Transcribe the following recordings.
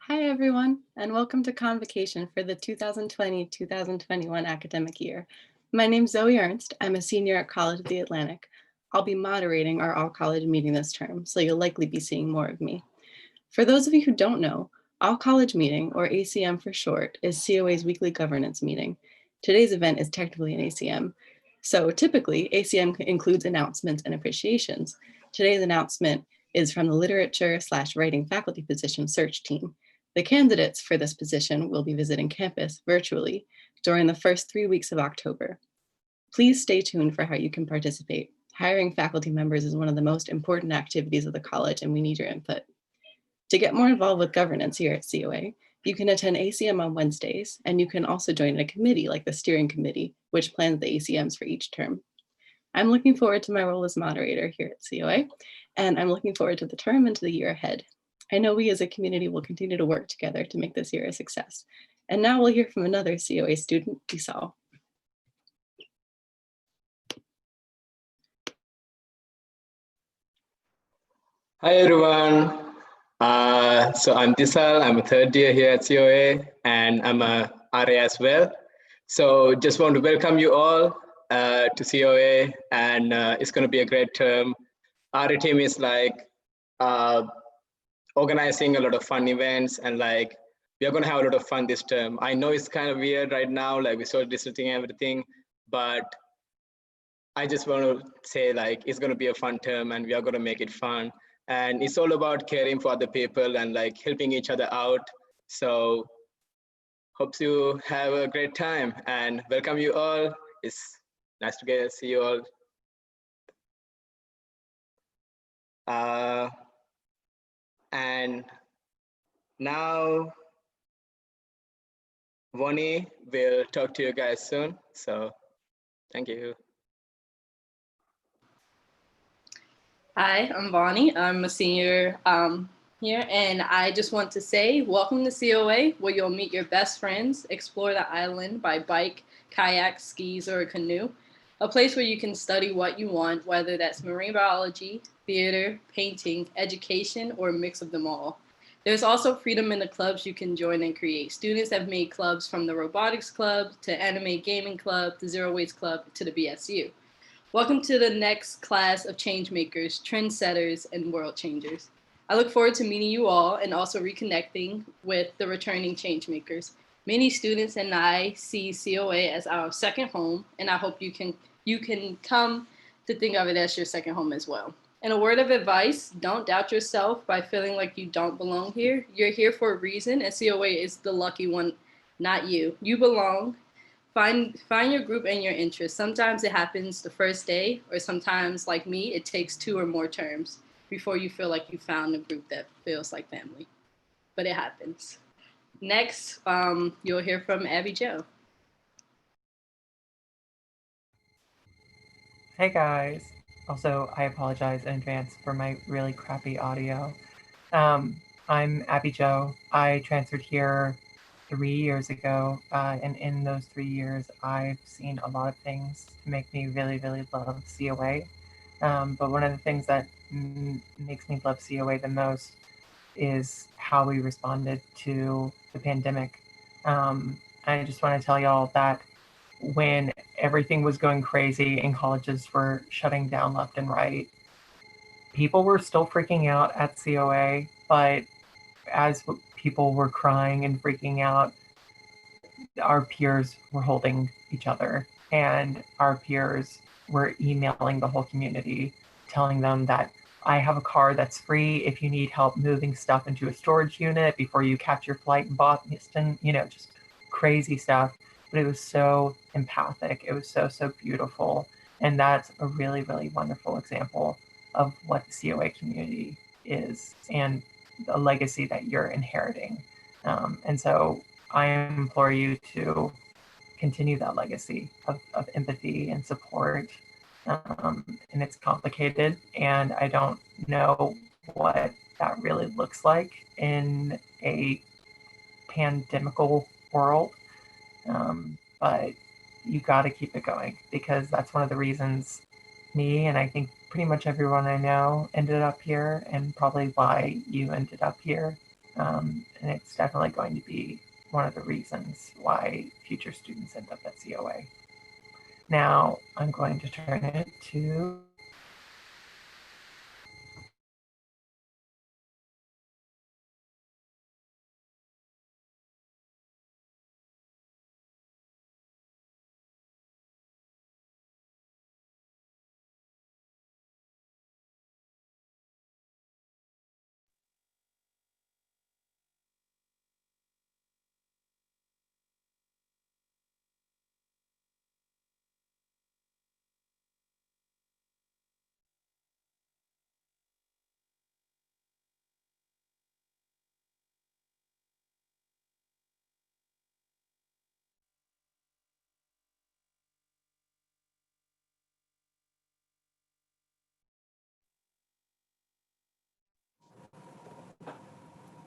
Hi everyone, and welcome to Convocation for the 2020-2021 academic year. My name's Zoe Ernst. I'm a senior at College of the Atlantic. I'll be moderating our all-college meeting this term, so you'll likely be seeing more of me. For those of you who don't know, all-college meeting, or ACM for short, is COA's weekly governance meeting. Today's event is technically an ACM. So typically, ACM includes announcements and appreciations. Today's announcement is from the literature/writing faculty position search team. The candidates for this position will be visiting campus virtually during the first 3 weeks of October. Please stay tuned for how you can participate. Hiring faculty members is one of the most important activities of the college, and we need your input. To get more involved with governance here at COA, you can attend ACM on Wednesdays, and you can also join a committee like the steering committee, which plans the ACMs for each term. I'm looking forward to my role as moderator here at COA, and I'm looking forward to the term and to the year ahead. I know we as a community will continue to work together to make this year a success. And now we'll hear from another COA student, Tisal. Hi everyone. So I'm Tisal. I'm a third year here at COA, and I'm a RA as well. So just want to welcome you all to COA, and it's going to be a great term. RA team is like organizing a lot of fun events, and like we are going to have a lot of fun this term. I know it's kind of weird right now, like we're social distancing everything, but I just want to say like it's going to be a fun term, and we are going to make it fun. And it's all about caring for other people and like helping each other out. So hope you have a great time and welcome you all. It's nice to see you all. And now Vonnie will talk to you guys soon. So thank you. Hi, I'm Bonnie. I'm a senior here, and I just want to say welcome to COA, where you'll meet your best friends, explore the island by bike, kayak, skis, or a canoe, a place where you can study what you want, whether that's marine biology, theater, painting, education, or a mix of them all. There's also freedom in the clubs you can join and create. Students have made clubs from the robotics club to anime gaming club to zero waste club to the BSU. Welcome to the next class of changemakers, trendsetters, and world changers. I look forward to meeting you all and also reconnecting with the returning changemakers. Many students and I see COA as our second home, and I hope you can come to think of it as your second home as well. And a word of advice, don't doubt yourself by feeling like you don't belong here. You're here for a reason, and COA is the lucky one, not you. You belong. Find your group and your interests. Sometimes it happens the first day, or sometimes, like me, it takes 2 or more terms before you feel like you found a group that feels like family. But it happens. Next, you'll hear from Abby Jo. Hey guys. Also, I apologize in advance for my really crappy audio. I'm Abby Jo. I transferred here 3 years ago, and in those 3 years, I've seen a lot of things to make me really, really love COA. But one of the things that makes me love COA the most is how we responded to the pandemic. I just want to tell y'all that when everything was going crazy and colleges were shutting down left and right, people were still freaking out at COA, but as people were crying and freaking out, our peers were holding each other, and our peers were emailing the whole community, telling them that I have a car that's free if you need help moving stuff into a storage unit before you catch your flight in Boston, just crazy stuff. But it was so empathic. It was so, so beautiful. And that's a really, really wonderful example of what the COA community is and a legacy that you're inheriting. And so I implore you to continue that legacy of empathy and support. And it's complicated, and I don't know what that really looks like in a pandemical world. But you got to keep it going, because that's one of the reasons me, and I think pretty much everyone I know, ended up here, and probably why you ended up here. And it's definitely going to be one of the reasons why future students end up at COA. Now I'm going to turn it to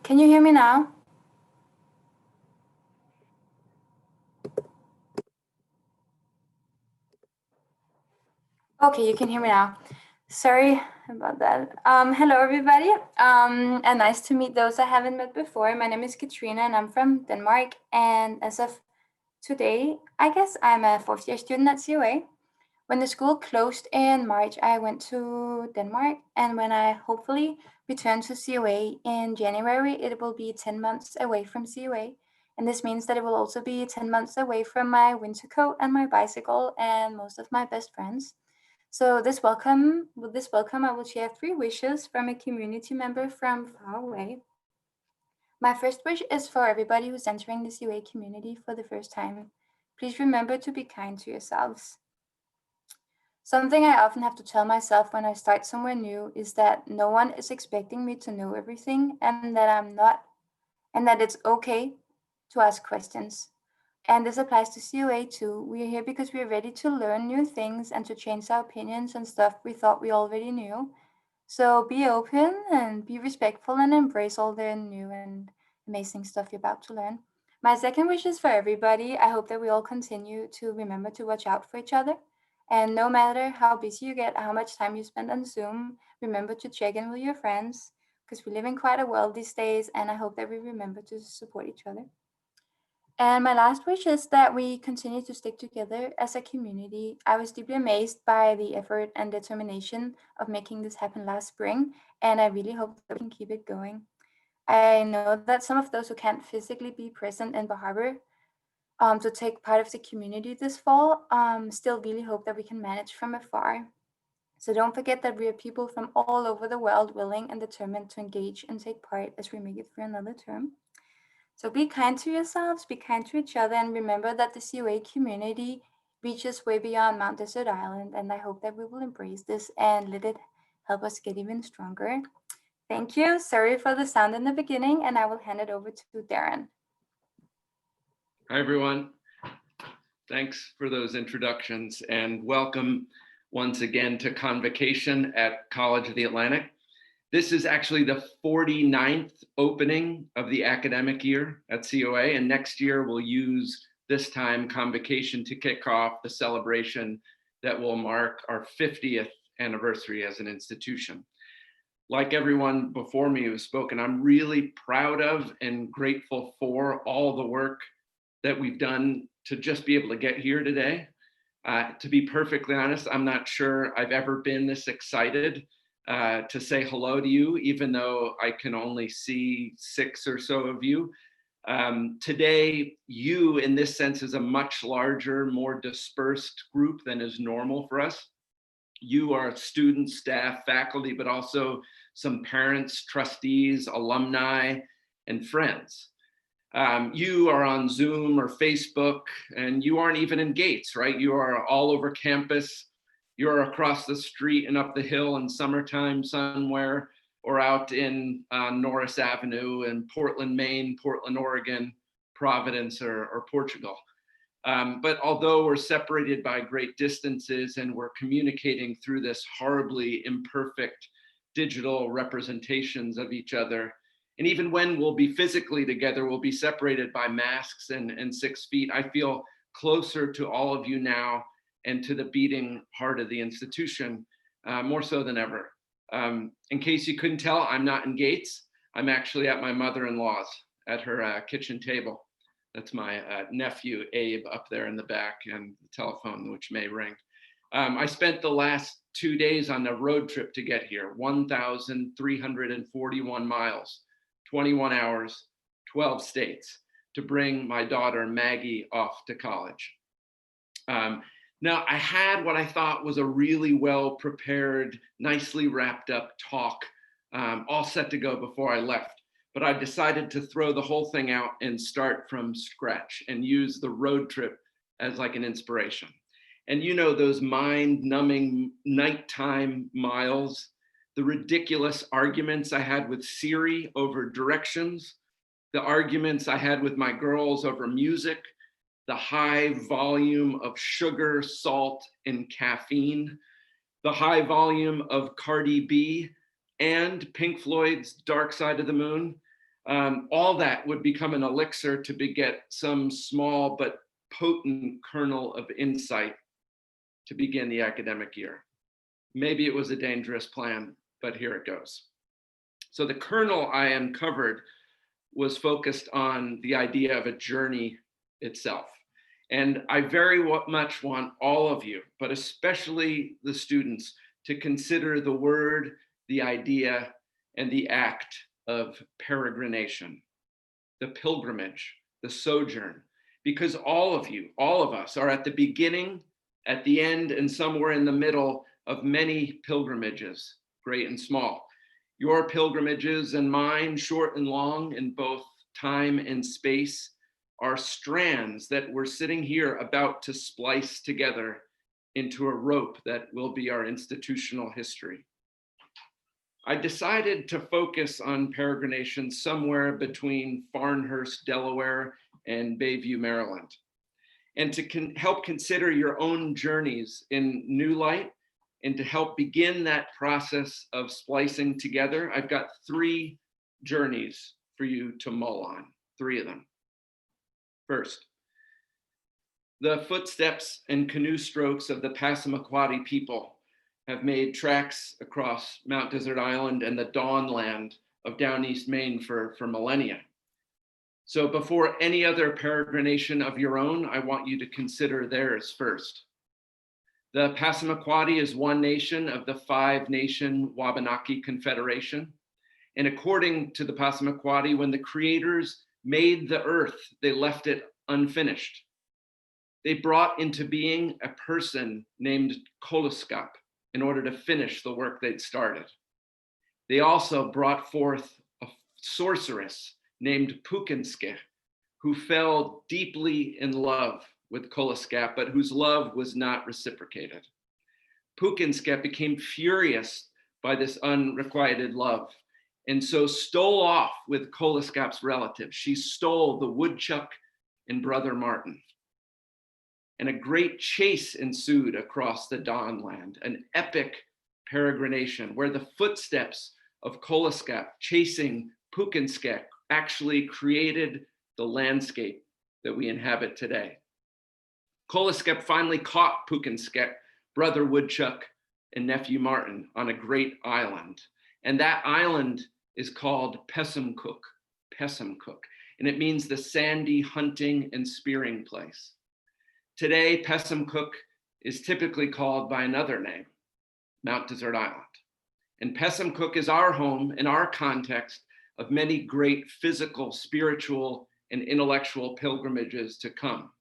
Can you hear me now? Okay, you can hear me now. Sorry about that. Hello, everybody, and nice to meet those I haven't met before. My name is Katrina, and I'm from Denmark. And as of today, I guess I'm a fourth-year student at COA. When the school closed in March, I went to Denmark, and when I hopefully return to COA in January, it will be 10 months away from COA. And this means that it will also be 10 months away from my winter coat and my bicycle and most of my best friends. So with this welcome, I will share 3 wishes from a community member from far away. My first wish is for everybody who's entering the COA community for the first time. Please remember to be kind to yourselves. Something I often have to tell myself when I start somewhere new is that no one is expecting me to know everything, and that I'm not, and that it's okay to ask questions. And this applies to COA too. We are here because we are ready to learn new things and to change our opinions on stuff we thought we already knew. So be open and be respectful and embrace all the new and amazing stuff you're about to learn. My second wish is for everybody. I hope that we all continue to remember to watch out for each other. And no matter how busy you get, how much time you spend on Zoom, remember to check in with your friends because we live in quite a world these days. And I hope that we remember to support each other. And my last wish is that we continue to stick together as a community. I was deeply amazed by the effort and determination of making this happen last spring, and I really hope that we can keep it going. I know that some of those who can't physically be present in Bar Harbor to take part of the community this fall still really hope that we can manage from afar. So don't forget that we are people from all over the world willing and determined to engage and take part as we make it through another term. So be kind to yourselves, be kind to each other, and remember that the COA community reaches way beyond Mount Desert Island. And I hope that we will embrace this and let it help us get even stronger. Thank you. Sorry for the sound in the beginning, and I will hand it over to Darren. Hi, everyone. Thanks for those introductions and welcome once again to Convocation at College of the Atlantic. This is actually the 49th opening of the academic year at COA, and next year we'll use this time Convocation to kick off the celebration that will mark our 50th anniversary as an institution. Like everyone before me who's spoken, I'm really proud of and grateful for all the work that we've done to just be able to get here today. To be perfectly honest, I'm not sure I've ever been this excited to say hello to you, even though I can only see 6 or so of you. Today, you in this sense is a much larger, more dispersed group than is normal for us. You are students, staff, faculty, but also some parents, trustees, alumni, and friends. You are on Zoom or Facebook, and you aren't even in Gates, right? You are all over campus. You're across the street and up the hill in summertime somewhere, or out in Norris Avenue in Portland, Maine, Portland, Oregon, Providence, or Portugal. But although we're separated by great distances and we're communicating through this horribly imperfect digital representations of each other, and even when we'll be physically together, we'll be separated by masks and 6 feet. I feel closer to all of you now and to the beating heart of the institution, more so than ever. In case you couldn't tell, I'm not in Gates. I'm actually at my mother-in-law's at her kitchen table. That's my nephew, Abe, up there in the back, and the telephone, which may ring. I spent the last 2 days on a road trip to get here, 1,341 miles, 21 hours, 12 states, to bring my daughter, Maggie, off to college. Now, I had what I thought was a really well-prepared, nicely wrapped up talk, all set to go before I left. But I decided to throw the whole thing out and start from scratch and use the road trip as like an inspiration. And you know, those mind-numbing nighttime miles, the ridiculous arguments I had with Siri over directions, the arguments I had with my girls over music, the high volume of sugar, salt, and caffeine, the high volume of Cardi B and Pink Floyd's Dark Side of the Moon. All that would become an elixir to beget some small but potent kernel of insight to begin the academic year. Maybe it was a dangerous plan, but here it goes. So the kernel I uncovered was focused on the idea of a journey itself. And I very much want all of you, but especially the students, to consider the word, the idea, and the act of peregrination, the pilgrimage, the sojourn, because all of you, all of us, are at the beginning, at the end, and somewhere in the middle of many pilgrimages, great and small. Your pilgrimages and mine, short and long, in both time and space, are strands that we're sitting here about to splice together into a rope that will be our institutional history. I decided to focus on peregrination somewhere between Farnhurst, Delaware, and Bayview, Maryland, and to help consider your own journeys in new light, and to help begin that process of splicing together. I've got 3 journeys for you to mull on, 3 of them. First, the footsteps and canoe strokes of the Passamaquoddy people have made tracks across Mount Desert Island and the Dawnland of down East Maine for millennia. So before any other peregrination of your own, I want you to consider theirs first. The Passamaquoddy is one nation of the 5-nation Wabanaki Confederation. And according to the Passamaquoddy, when the creators made the earth, they left it unfinished. They brought into being a person named Koloskap in order to finish the work they'd started. They also brought forth a sorceress named Pukinske, who fell deeply in love with Koloskap, but whose love was not reciprocated. Pukinske became furious by this unrequited love, and so stole off with Koloskap's relatives. She stole the woodchuck and Brother Martin. And a great chase ensued across the Dawnland, an epic peregrination where the footsteps of Koloskap chasing Pukinske actually created the landscape that we inhabit today. Koloskap finally caught Pukinske, Brother Woodchuck, and Nephew Martin on a great island. And that island is called Pessamcook, and it means the sandy hunting and spearing place. Today, Pessamcook is typically called by another name, Mount Desert Island. And Pessamcook is our home in our context of many great physical, spiritual, and intellectual pilgrimages to come.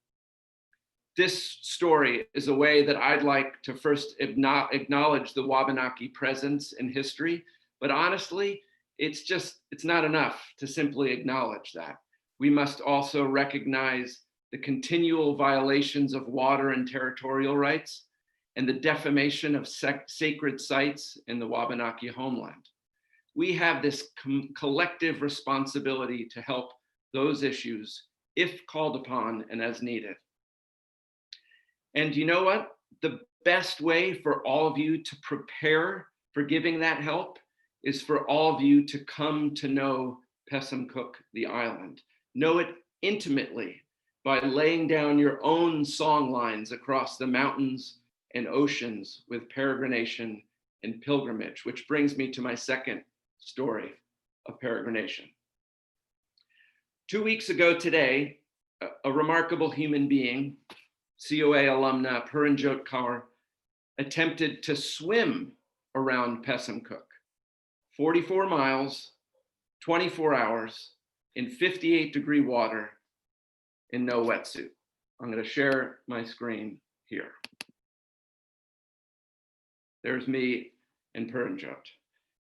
This story is a way that I'd like to first acknowledge the Wabanaki presence in history, but honestly, it's not enough to simply acknowledge that. We must also recognize the continual violations of water and territorial rights and the defamation of sacred sites in the Wabanaki homeland. We have this collective responsibility to help those issues if called upon and as needed. And you know what? The best way for all of you to prepare for giving that help is for all of you to come to know Pessamcook, the island. Know it intimately by laying down your own song lines across the mountains and oceans with peregrination and pilgrimage, which brings me to my second story of peregrination. 2 weeks ago today, a remarkable human being, COA alumna Puranjot Kaur, attempted to swim around Pessamcook, 44 miles, 24 hours, in 58-degree water, in no wetsuit. I'm going to share my screen here. There's me and Puranjot.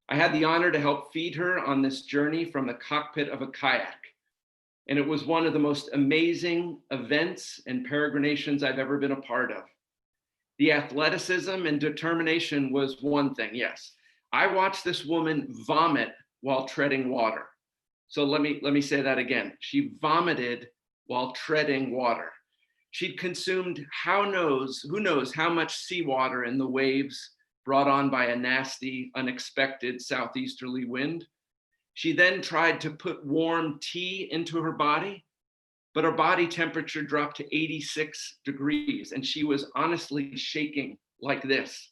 I had the honor to help feed her on this journey from the cockpit of a kayak. And it was one of the most amazing events and peregrinations I've ever been a part of. The athleticism and determination was one thing, yes. I watched this woman vomit while treading water. So let me say that again. She vomited while treading water. She'd consumed who knows how much seawater in the waves brought on by a nasty, unexpected southeasterly wind. She then tried to put warm tea into her body, but her body temperature dropped to 86 degrees, and she was honestly shaking like this.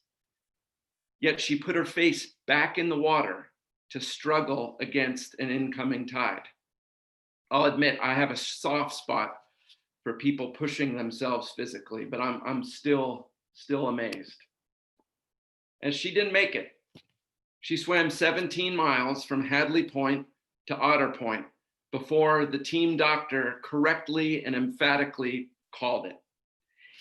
Yet she put her face back in the water to struggle against an incoming tide. I'll admit I have a soft spot for people pushing themselves physically, but I'm still amazed. And she didn't make it. She swam 17 miles from Hadley Point to Otter Point before the team doctor correctly and emphatically called it.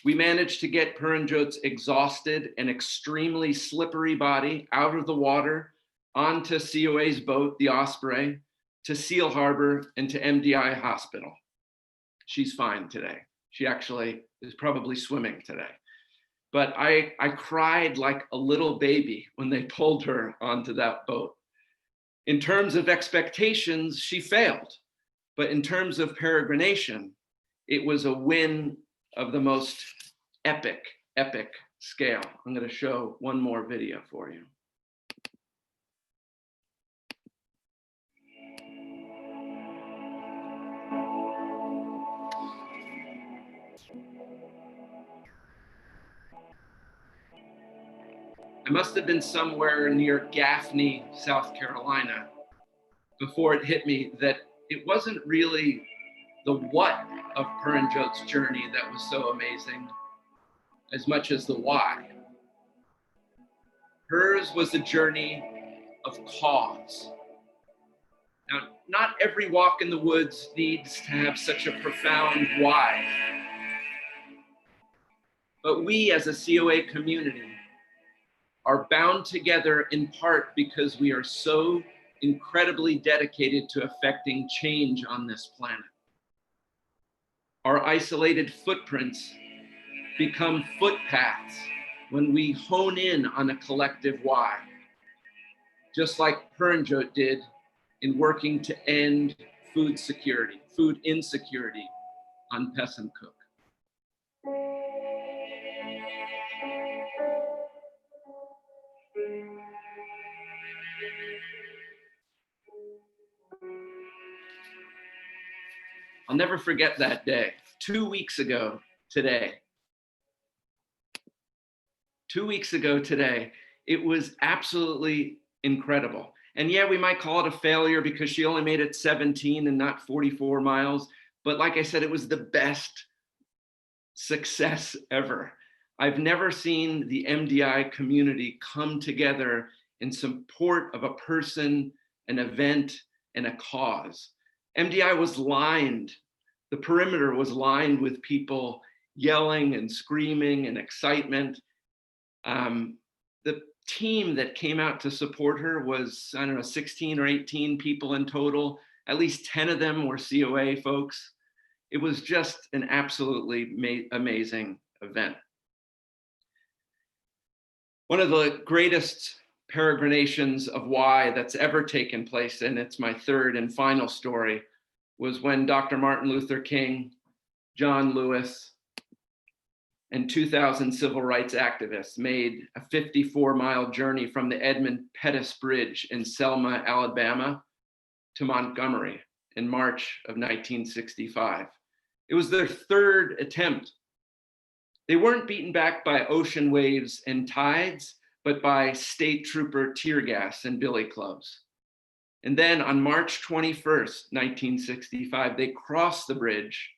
We managed to get Puranjot's exhausted and extremely slippery body out of the water onto COA's boat, the Osprey, to Seal Harbor and to MDI Hospital. She's fine today. She actually is probably swimming today. But I cried like a little baby when they pulled her onto that boat. In terms of expectations, she failed. But in terms of peregrination, it was a win of the most epic scale. I'm going to show one more video for you. I must have been somewhere near Gaffney, South Carolina, before it hit me that it wasn't really the what of Puranjot's journey that was so amazing, as much as the why. Hers was a journey of cause. Now, not every walk in the woods needs to have such a profound why. But we as a COA community are bound together in part because we are so incredibly dedicated to effecting change on this planet. Our isolated footprints become footpaths when we hone in on a collective why, just like Puranjot did in working to end food insecurity on Pessamcook. I'll never forget that day, 2 weeks ago today. 2 weeks ago today, it was absolutely incredible. And yeah, we might call it a failure because she only made it 17 and not 44 miles. But like I said, it was the best success ever. I've never seen the MDI community come together in support of a person, an event, and a cause. MDI was lined, the perimeter was lined with people yelling and screaming and excitement. The team that came out to support her was, 16 or 18 people in total. At least 10 of them were COA folks. It was just an absolutely amazing event. One of the greatest peregrinations of why that's ever taken place, and it's my third and final story, was when Dr. Martin Luther King, John Lewis, and 2,000 civil rights activists made a 54-mile journey from the Edmund Pettus Bridge in Selma, Alabama, to Montgomery in March of 1965. It was their third attempt. They weren't beaten back by ocean waves and tides, but by state trooper tear gas and billy clubs. And then on March 21st, 1965, they crossed the bridge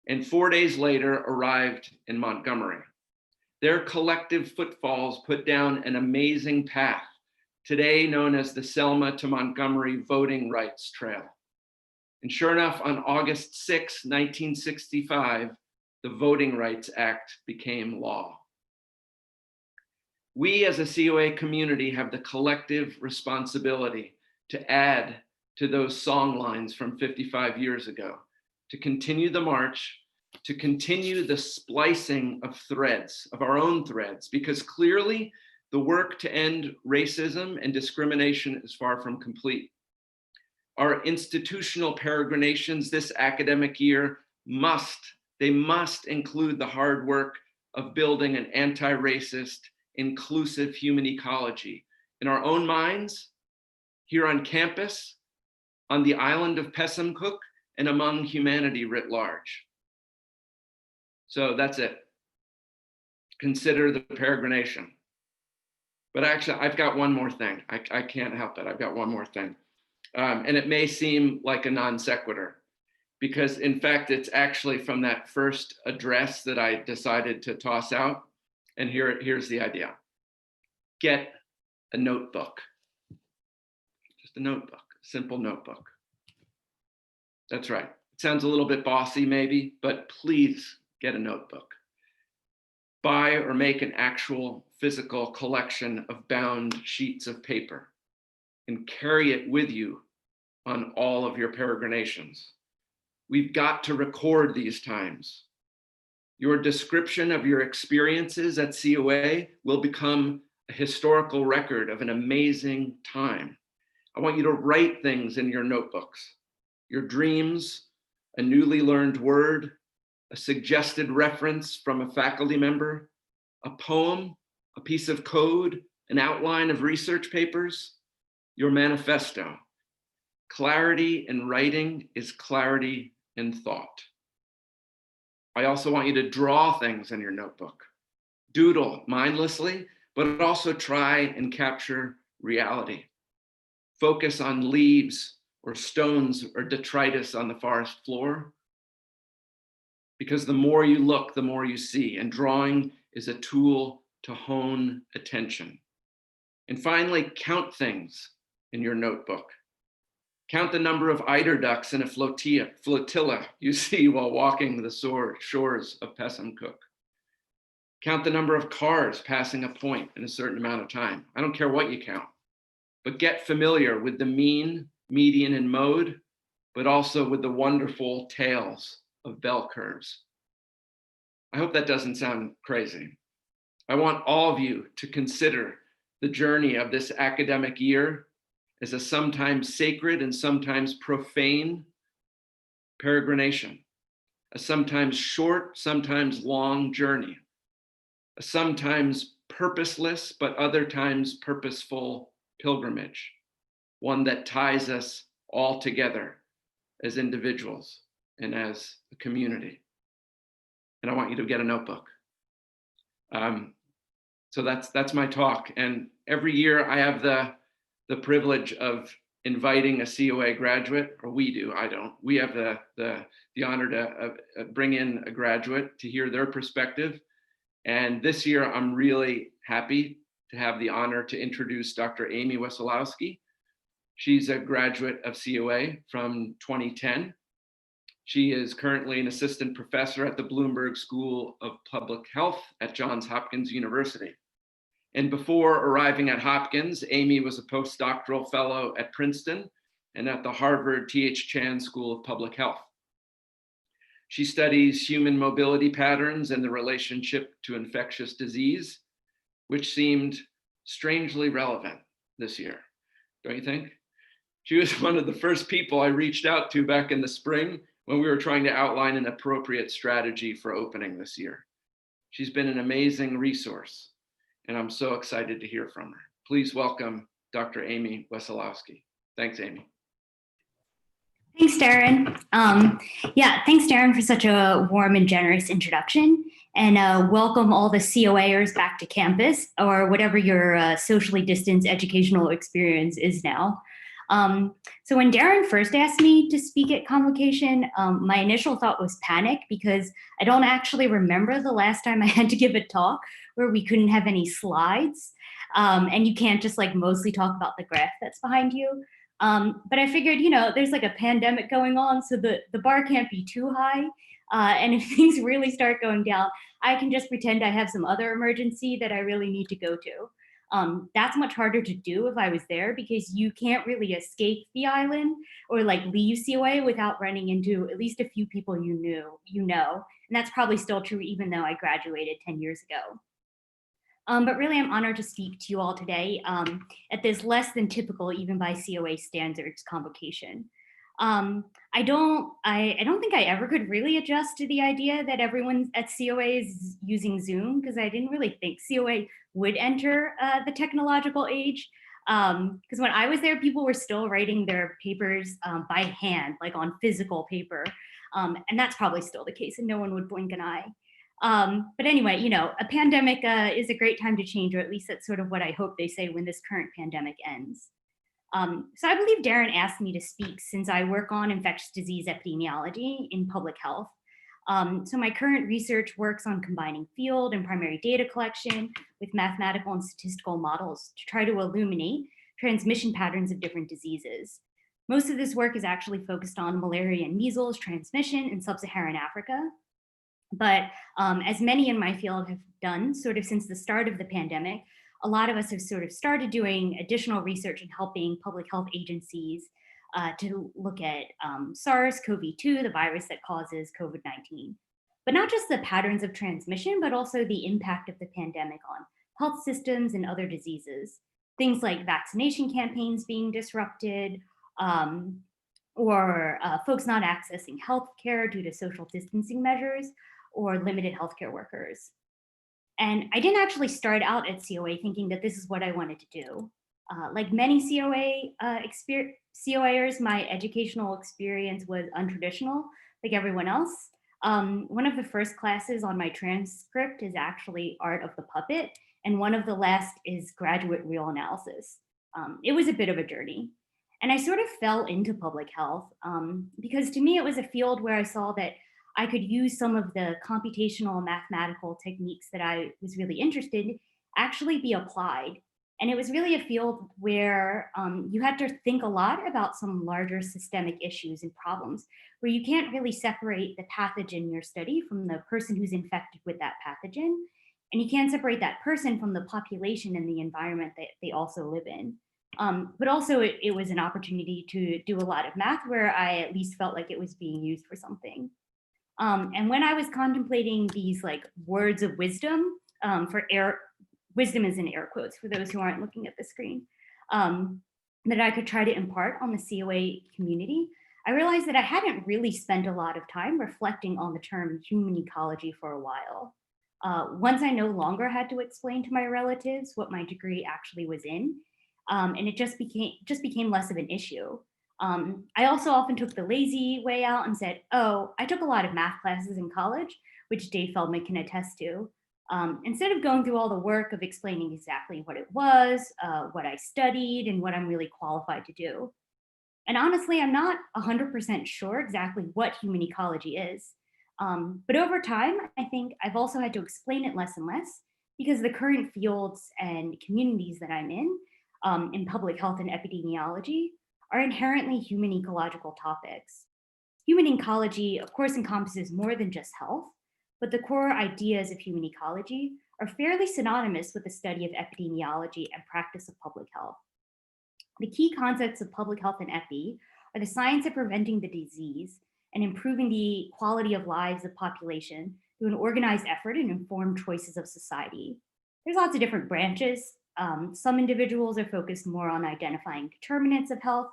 and 4 days later arrived in Montgomery. Their collective footfalls put down an amazing path, today known as the Selma to Montgomery Voting Rights Trail. And sure enough, on August 6, 1965, the Voting Rights Act became law. We as a COA community have the collective responsibility to add to those song lines from 55 years ago, to continue the march, to continue the splicing of threads, of our own threads, because clearly the work to end racism and discrimination is far from complete. Our institutional peregrinations this academic year must include the hard work of building an anti-racist, inclusive human ecology in our own minds, here on campus, on the island of Pessamcook, and among humanity writ large. So that's it. Consider the peregrination. But actually, I've got one more thing. I can't help it. I've got one more thing. And it may seem like a non sequitur, because in fact, it's actually from that first address that I decided to toss out. And here's the idea. Get a notebook. Just a notebook, a simple notebook. That's right. It sounds a little bit bossy maybe, but please get a notebook. Buy or make an actual physical collection of bound sheets of paper and carry it with you on all of your peregrinations. We've got to record these times. Your description of your experiences at COA will become a historical record of an amazing time. I want you to write things in your notebooks, your dreams, a newly learned word, a suggested reference from a faculty member, a poem, a piece of code, an outline of research papers, your manifesto. Clarity in writing is clarity in thought. I also want you to draw things in your notebook. Doodle mindlessly, but also try and capture reality. Focus on leaves or stones or detritus on the forest floor. Because the more you look, the more you see, and drawing is a tool to hone attention. And finally, count things in your notebook. Count the number of eider ducks in a flotilla you see while walking the shores of Pessamcook. Count the number of cars passing a point in a certain amount of time. I don't care what you count, but get familiar with the mean, median, and mode, but also with the wonderful tails of bell curves. I hope that doesn't sound crazy. I want all of you to consider the journey of this academic year as a sometimes sacred and sometimes profane peregrination, a sometimes short, sometimes long journey, a sometimes purposeless, but other times purposeful pilgrimage, one that ties us all together as individuals and as a community. And I want you to get a notebook. So that's my talk. And every year I have the privilege of inviting a COA graduate, or we do, I don't. We have the honor to bring in a graduate to hear their perspective. And this year I'm really happy to have the honor to introduce Dr. Amy Wesolowski. She's a graduate of COA from 2010. She is currently an assistant professor at the Bloomberg School of Public Health at Johns Hopkins University. And before arriving at Hopkins, Amy was a postdoctoral fellow at Princeton and at the Harvard T.H. Chan School of Public Health. She studies human mobility patterns and the relationship to infectious disease, which seemed strangely relevant this year, don't you think? She was one of the first people I reached out to back in the spring when we were trying to outline an appropriate strategy for opening this year. She's been an amazing resource, and I'm so excited to hear from her. Please welcome Dr. Amy Wesolowski. Thanks, Amy. Thanks, Darren. Thanks, Darren, for such a warm and generous introduction. And welcome all the COAers back to campus, or whatever your socially distanced educational experience is now. So when Darren first asked me to speak at Convocation, my initial thought was panic because I don't actually remember the last time I had to give a talk where we couldn't have any slides. And you can't just like mostly talk about the graph that's behind you. But I figured, there's like a pandemic going on, so the bar can't be too high. And if things really start going down, I can just pretend I have some other emergency that I really need to go to. That's much harder to do if I was there because you can't really escape the island or like leave COA without running into at least a few people you know. And that's probably still true even though I graduated 10 years ago. But really, I'm honored to speak to you all today at this less than typical, even by COA standards, convocation. I don't think I ever could really adjust to the idea that everyone at COA is using Zoom because I didn't really think COA would enter the technological age. Because when I was there, people were still writing their papers by hand, like on physical paper. And that's probably still the case and no one would blink an eye. But anyway, a pandemic is a great time to change, or at least that's sort of what I hope they say when this current pandemic ends. So I believe Darren asked me to speak since I work on infectious disease epidemiology in public health. So my current research works on combining field and primary data collection with mathematical and statistical models to try to illuminate transmission patterns of different diseases. Most of this work is actually focused on malaria and measles transmission in sub-Saharan Africa. But as many in my field have done sort of since the start of the pandemic, a lot of us have sort of started doing additional research and helping public health agencies to look at SARS-CoV-2, the virus that causes COVID-19. But not just the patterns of transmission, but also the impact of the pandemic on health systems and other diseases. Things like vaccination campaigns being disrupted, or folks not accessing healthcare due to social distancing measures, or limited healthcare workers. And I didn't actually start out at COA thinking that this is what I wanted to do. Like many COAers, my educational experience was untraditional, like everyone else. One of the first classes on my transcript is actually Art of the Puppet, and one of the last is Graduate Real Analysis. It was a bit of a journey. And I sort of fell into public health because to me, it was a field where I saw that I could use some of the computational mathematical techniques that I was really interested in actually be applied. And it was really a field where you had to think a lot about some larger systemic issues and problems where you can't really separate the pathogen you're studying from the person who's infected with that pathogen. And you can't separate that person from the population and the environment that they also live in. But also it was an opportunity to do a lot of math where I at least felt like it was being used for something. And when I was contemplating these like words of wisdom, wisdom is in air quotes for those who aren't looking at the screen, that I could try to impart on the COA community, I realized that I hadn't really spent a lot of time reflecting on the term human ecology for a while. Once I no longer had to explain to my relatives what my degree actually was in, and it just became less of an issue. I also often took the lazy way out and said, oh, I took a lot of math classes in college, which Dave Feldman can attest to. Instead of going through all the work of explaining exactly what it was, what I studied, and what I'm really qualified to do. And honestly, I'm not 100% sure exactly what human ecology is. But over time, I think I've also had to explain it less and less because the current fields and communities that I'm in public health and epidemiology, are inherently human ecological topics. Human ecology, of course, encompasses more than just health, but the core ideas of human ecology are fairly synonymous with the study of epidemiology and practice of public health. The key concepts of public health and epi are the science of preventing the disease and improving the quality of lives of population through an organized effort and informed choices of society. There's lots of different branches. Some individuals are focused more on identifying determinants of health,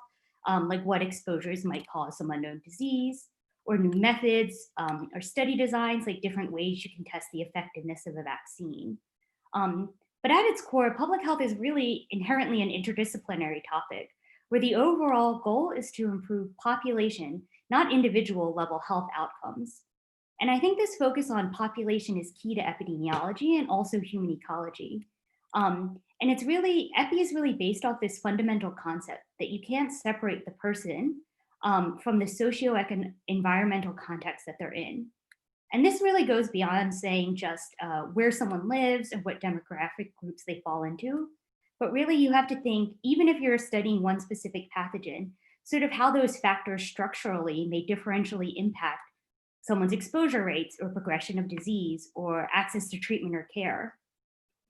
like what exposures might cause some unknown disease, or new methods, or study designs, like different ways you can test the effectiveness of a vaccine. But at its core, public health is really inherently an interdisciplinary topic, where the overall goal is to improve population, not individual level health outcomes. And I think this focus on population is key to epidemiology and also human ecology. And epi is really based off this fundamental concept that you can't separate the person from the socio-environmental context that they're in. And this really goes beyond saying just where someone lives and what demographic groups they fall into. But really you have to think, even if you're studying one specific pathogen, sort of how those factors structurally may differentially impact someone's exposure rates or progression of disease or access to treatment or care.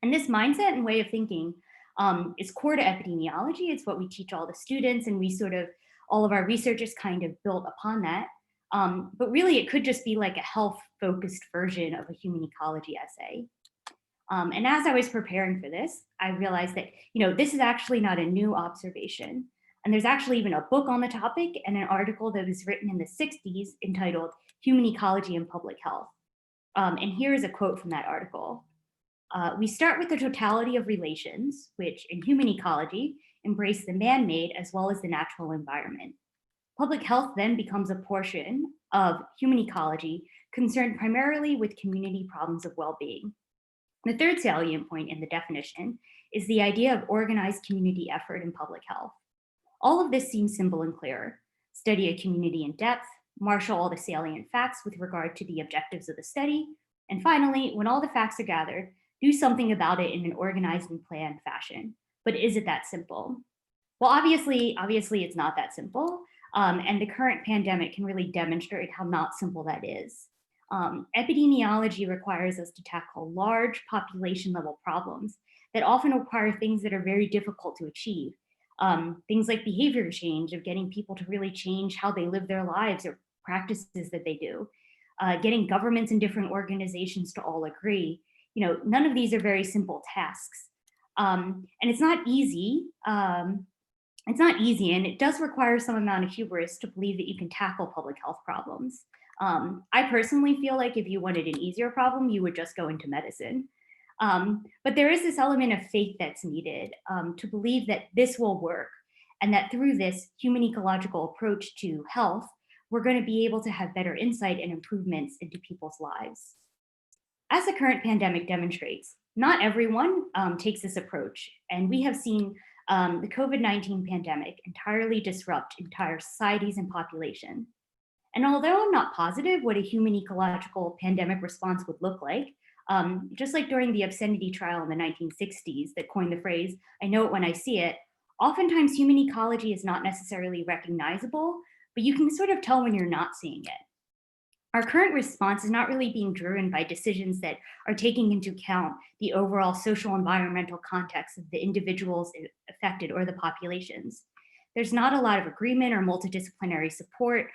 And this mindset and way of thinking is core to epidemiology. It's what we teach all the students, and all of our research is kind of built upon that. But really it could just be like a health-focused version of a human ecology essay. And as I was preparing for this, I realized that, this is actually not a new observation. And there's actually even a book on the topic and an article that was written in the 60s entitled Human Ecology and Public Health. And here is a quote from that article. We start with the totality of relations, which in human ecology embrace the man-made as well as the natural environment. Public health then becomes a portion of human ecology concerned primarily with community problems of well-being. The third salient point in the definition is the idea of organized community effort in public health. All of this seems simple and clear. Study a community in depth, marshal all the salient facts with regard to the objectives of the study, and finally, when all the facts are gathered, do something about it in an organized and planned fashion. But is it that simple? Well, obviously it's not that simple. And the current pandemic can really demonstrate how not simple that is. Epidemiology requires us to tackle large population level problems that often require things that are very difficult to achieve. Things like behavior change, of getting people to really change how they live their lives or practices that they do. Getting governments and different organizations to all agree. None of these are very simple tasks. And it's not easy. And it does require some amount of hubris to believe that you can tackle public health problems. I personally feel like if you wanted an easier problem, you would just go into medicine. But there is this element of faith that's needed to believe that this will work, and that through this human ecological approach to health, we're going to be able to have better insight and improvements into people's lives. As the current pandemic demonstrates, not everyone takes this approach, and we have seen the COVID-19 pandemic entirely disrupt entire societies and population. And although I'm not positive what a human ecological pandemic response would look like, just like during the obscenity trial in the 1960s that coined the phrase, "I know it when I see it," oftentimes human ecology is not necessarily recognizable, but you can sort of tell when you're not seeing it. Our current response is not really being driven by decisions that are taking into account the overall social environmental context of the individuals affected or the populations. There's not a lot of agreement or multidisciplinary support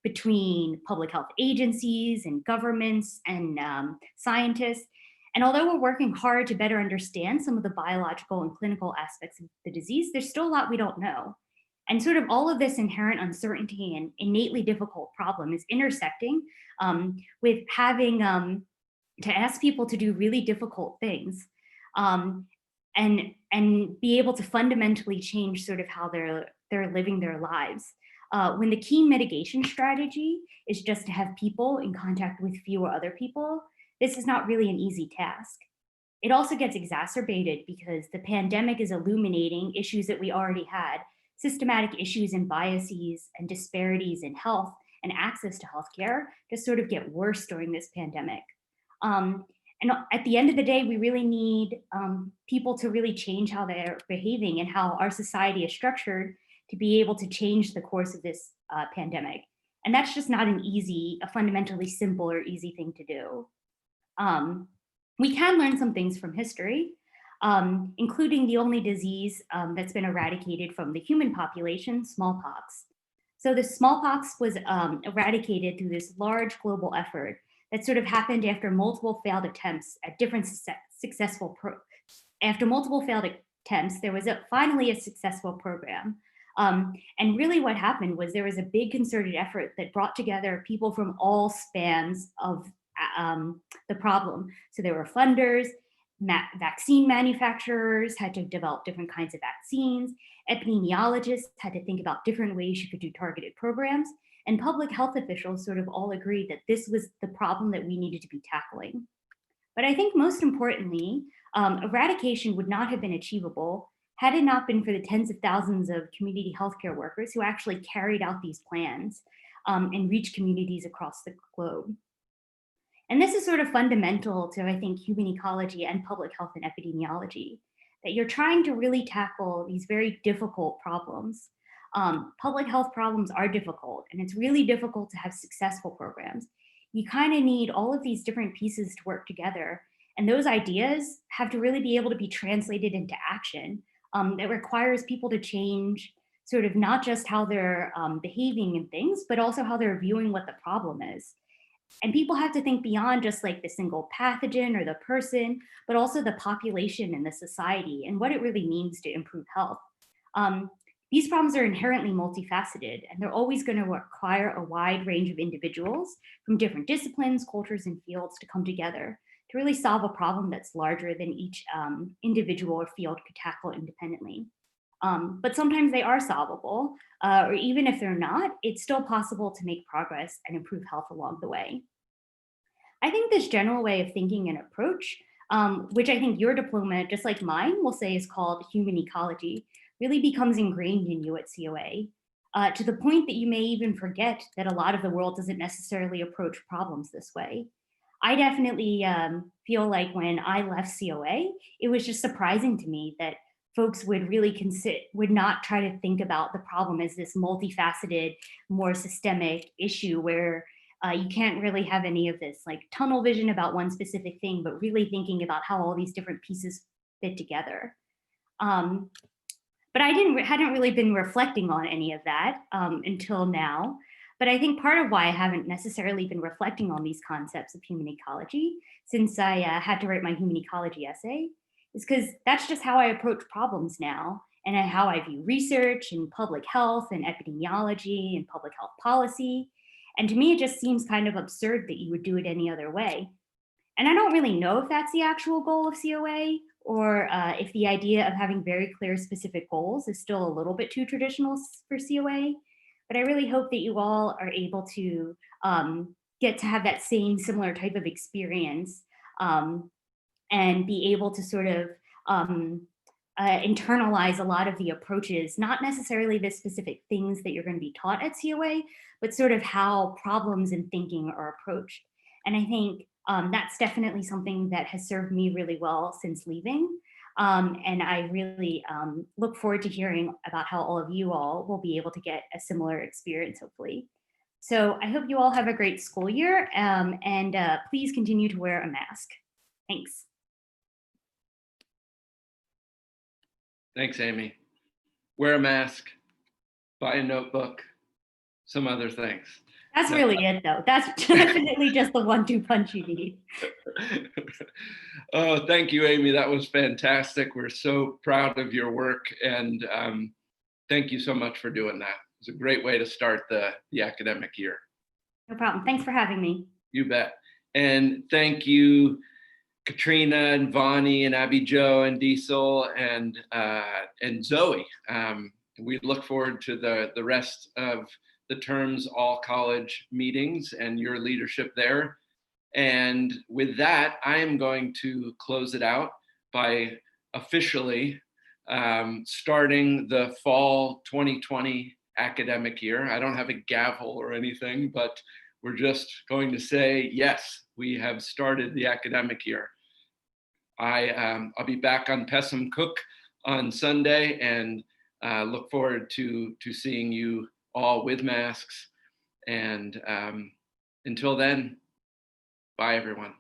between public health agencies and governments and scientists. And although we're working hard to better understand some of the biological and clinical aspects of the disease, there's still a lot we don't know. And sort of all of this inherent uncertainty and innately difficult problem is intersecting with having to ask people to do really difficult things and be able to fundamentally change sort of how they're living their lives. When the key mitigation strategy is just to have people in contact with fewer other people, this is not really an easy task. It also gets exacerbated because the pandemic is illuminating issues that we already had, systematic issues and biases and disparities in health and access to healthcare just sort of get worse during this pandemic. And at the end of the day, we really need people to really change how they're behaving and how our society is structured to be able to change the course of this pandemic. And that's just not a fundamentally simple or easy thing to do. We can learn some things from history, including the only disease that's been eradicated from the human population, smallpox. So the smallpox was eradicated through this large global effort that sort of happened after multiple failed attempts at different after multiple failed attempts, there was finally a successful program. And really what happened was there was a big concerted effort that brought together people from all spans of the problem. So there were funders, vaccine manufacturers had to develop different kinds of vaccines, epidemiologists had to think about different ways you could do targeted programs, and public health officials sort of all agreed that this was the problem that we needed to be tackling. But I think most importantly, eradication would not have been achievable had it not been for the tens of thousands of community healthcare workers who actually carried out these plans and reached communities across the globe. And this is sort of fundamental to, I think, human ecology and public health and epidemiology, that you're trying to really tackle these very difficult problems. Public health problems are difficult, and it's really difficult to have successful programs. You kind of need all of these different pieces to work together, and those ideas have to really be able to be translated into action. That requires people to change sort of not just how they're behaving in things, but also how they're viewing what the problem is. And people have to think beyond just like the single pathogen or the person, but also the population and the society and what it really means to improve health. These problems are inherently multifaceted, and they're always going to require a wide range of individuals from different disciplines, cultures, and fields to come together to really solve a problem that's larger than each individual or field could tackle independently. But sometimes they are solvable, or even if they're not, it's still possible to make progress and improve health along the way. I think this general way of thinking and approach, which I think your diploma, just like mine, will say is called human ecology, really becomes ingrained in you at COA, to the point that you may even forget that a lot of the world doesn't necessarily approach problems this way. I definitely feel like when I left COA, it was just surprising to me that folks would really would not try to think about the problem as this multifaceted, more systemic issue where you can't really have any of this like tunnel vision about one specific thing, but really thinking about how all these different pieces fit together. But I hadn't really been reflecting on any of that until now. But I think part of why I haven't necessarily been reflecting on these concepts of human ecology since I had to write my human ecology essay is because that's just how I approach problems now, and how I view research and public health and epidemiology and public health policy. And to me, it just seems kind of absurd that you would do it any other way. And I don't really know if that's the actual goal of COA, or if the idea of having very clear specific goals is still a little bit too traditional for COA. But I really hope that you all are able to get to have that same similar type of experience and be able to sort of internalize a lot of the approaches, not necessarily the specific things that you're going to be taught at COA, but sort of how problems and thinking are approached. And I think that's definitely something that has served me really well since leaving. And I really look forward to hearing about how all of you all will be able to get a similar experience, hopefully. So I hope you all have a great school year, and please continue to wear a mask. Thanks. Thanks, Amy. Wear a mask, buy a notebook, some other things. That's really it, though. That's definitely just the 1-2 punch you need. Oh, thank you, Amy. That was fantastic. We're so proud of your work, and thank you so much for doing that. It was a great way to start the academic year. No problem. Thanks for having me. You bet. And thank you, Katrina and Vonnie and Abby Jo and Diesel and Zoe. We look forward to the rest of the term's all college meetings and your leadership there. And with that, I am going to close it out by officially starting the fall 2020 academic year. I don't have a gavel or anything, but we're just going to say, yes, we have started the academic year. I'll be back on Pessum Cook on Sunday, and look forward to seeing you all with masks. And until then, bye everyone.